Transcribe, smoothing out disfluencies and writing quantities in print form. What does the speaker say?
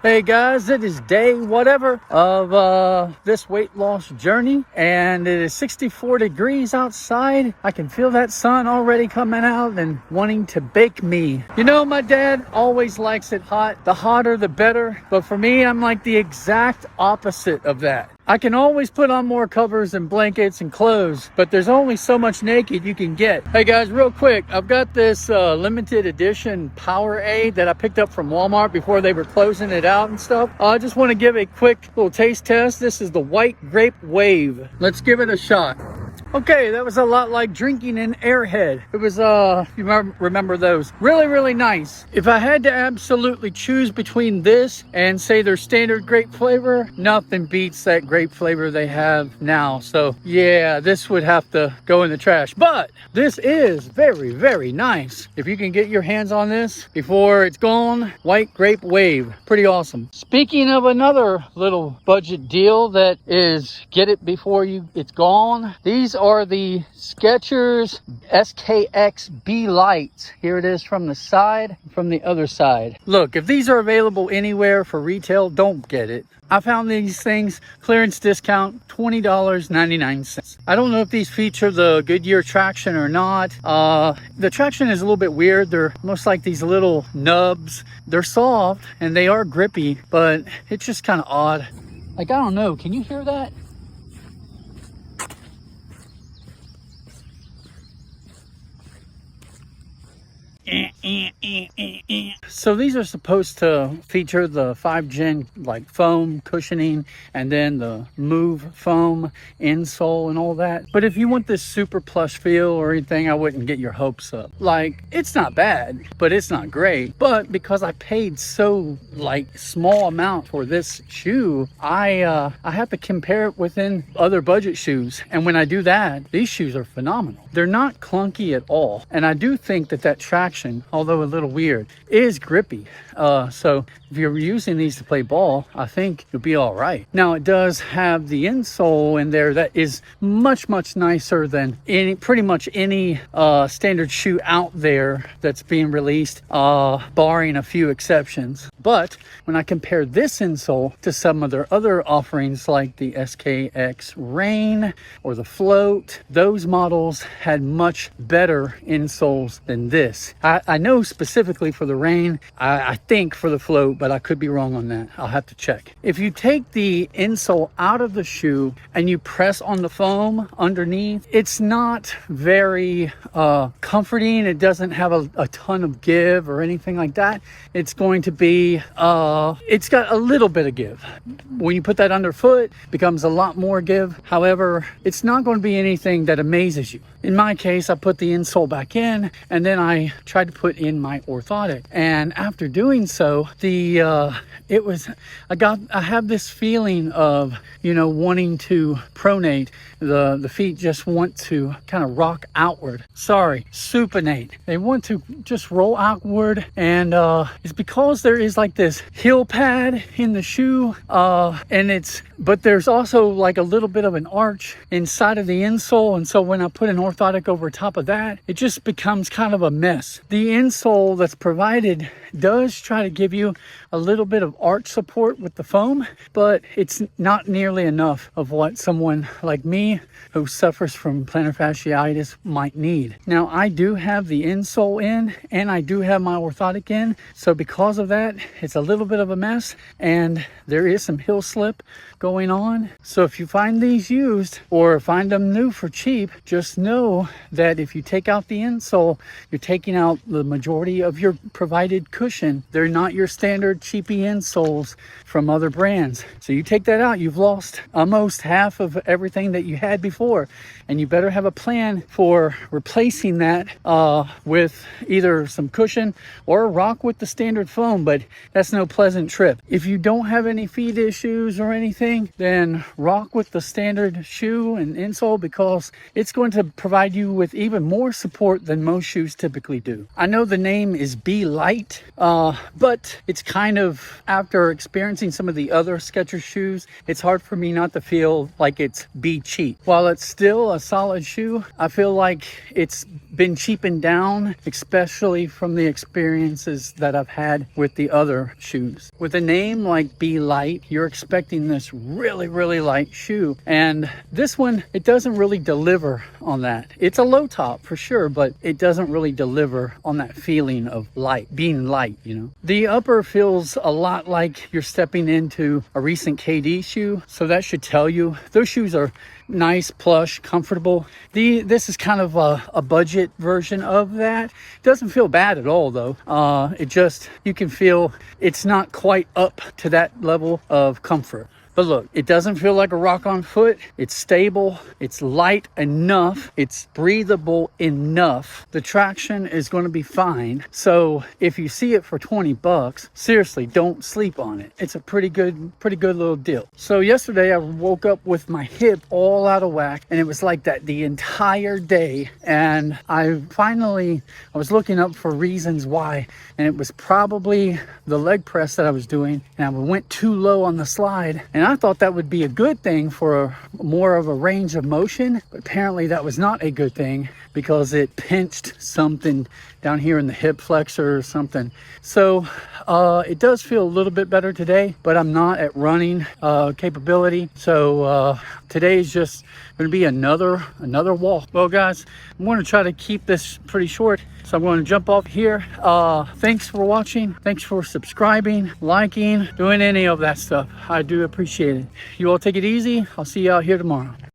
Hey guys, it is day whatever of this weight loss journey, and it is 64 degrees outside. I can feel that sun already coming out and wanting to bake me. You know, my dad always likes it hot. The hotter the better, but for me, I'm like the exact opposite of that. I can always put on more covers and blankets and clothes, but there's only so much naked you can get. Hey guys, real quick, I've got this limited edition Powerade that I picked up from Walmart before they were closing it out and stuff. I just want to give a quick little taste test. This is the White Grape Wave. Let's give it a shot. Okay, that was a lot like drinking an Airhead. It was, you remember those. Really nice. If I had to absolutely choose between this and say their standard grape flavor, nothing beats that grape flavor they have now. So yeah, this would have to go in the trash. But this is very nice. If you can get your hands on this before it's gone, White Grape Wave. Pretty awesome. Speaking of another little budget deal that is get it before it's gone, these are the Skechers SKX B-Lite. Here it is from the side, from the other side. Look, if these are available anywhere for retail, don't get it. I found these things clearance discount, $20.99. I don't know if these feature the Goodyear traction or not. The traction is a little bit weird. They're almost like these little nubs. They're soft and they are grippy, but it's just kind of odd. Like, I don't know, can you hear that? So these are supposed to feature the 5-gen like foam cushioning and then the Move foam insole and all that. But if you want this super plush feel or anything, I wouldn't get your hopes up. Like, it's not bad, but it's not great. But because I paid so like small amount for this shoe, I have to compare it within other budget shoes. And when I do that, these shoes are phenomenal. They're not clunky at all. And I do think that traction, although a little weird, is grippy. So if you're using these to play ball, I think you'll be all right. Now it does have the insole in there that is much nicer than pretty much any standard shoe out there that's being released, barring a few exceptions. But when I compare this insole to some of their other offerings like the SKX Rain or the Float, those models had much better insoles than this. I know specifically for the Rain, I think for the Float, but I could be wrong on that. I'll have to check. If you take the insole out of the shoe and you press on the foam underneath, it's not very comforting. It doesn't have a ton of give or anything like that. It's going to be, it's got a little bit of give. When you put that underfoot, it becomes a lot more give. However, it's not going to be anything that amazes you. In my case, I put the insole back in and then I tried to put in my orthotic. And after doing so, I have this feeling of, wanting to pronate. The feet just want to kind of rock outward. Sorry, supinate. They want to just roll outward, and it's because there is like this heel pad in the shoe, but there's also like a little bit of an arch inside of the insole, and so when I put an orthotic over top of that, it just becomes kind of a mess. The insole that's provided does try to give you a little bit of arch support with the foam, but it's not nearly enough of what someone like me who suffers from plantar fasciitis might need. Now, I do have the insole in and I do have my orthotic in, so because of that, it's a little bit of a mess and there is some heel slip going on. So if you find these used or find them new for cheap, just know that if you take out the insole, you're taking out the majority of your provided cushion. They're not your standard cheapy insoles from other brands. So you take that out, you've lost almost half of everything that you had before, and you better have a plan for replacing that with either some cushion or rock with the standard foam, but that's no pleasant trip. If you don't have any feet issues or anything, then rock with the standard shoe and insole because it's going to provide you with even more support than most shoes typically do. I know the name is B-Lite. But it's kind of, after experiencing some of the other Skechers shoes, it's hard for me not to feel like it's be cheap. While it's still a solid shoe, I feel like it's been cheapened down, especially from the experiences that I've had with the other shoes. With a name like B-Lite, you're expecting this really, really light shoe. And this one, it doesn't really deliver on that. It's a low top for sure, but it doesn't really deliver on that feeling of light, being light, you know. The upper feels a lot like you're stepping into a recent KD shoe. So that should tell you those shoes are nice, plush, comfortable. This is kind of a budget version of that. Doesn't feel bad at all though. It just, you can feel it's not quite up to that level of comfort. But look, it doesn't feel like a rock on foot. It's stable, it's light enough, it's breathable enough. The traction is going to be fine. So if you see it for 20 bucks, seriously, don't sleep on it. It's a pretty good little deal. So yesterday I woke up with my hip all out of whack, and it was like that the entire day. And I was looking up for reasons why, and it was probably the leg press that I was doing, and I went too low on the slide. And I thought that would be a good thing for more of a range of motion, but apparently that was not a good thing because it pinched something down here in the hip flexor or something. So it does feel a little bit better today, but I'm not at running capability. So today is just going to be another walk. Well guys, I'm going to try to keep this pretty short, so I'm going to jump off here. Thanks for watching. Thanks for subscribing, liking, doing any of that stuff. I do appreciate it. You all take it easy. I'll see you out here tomorrow.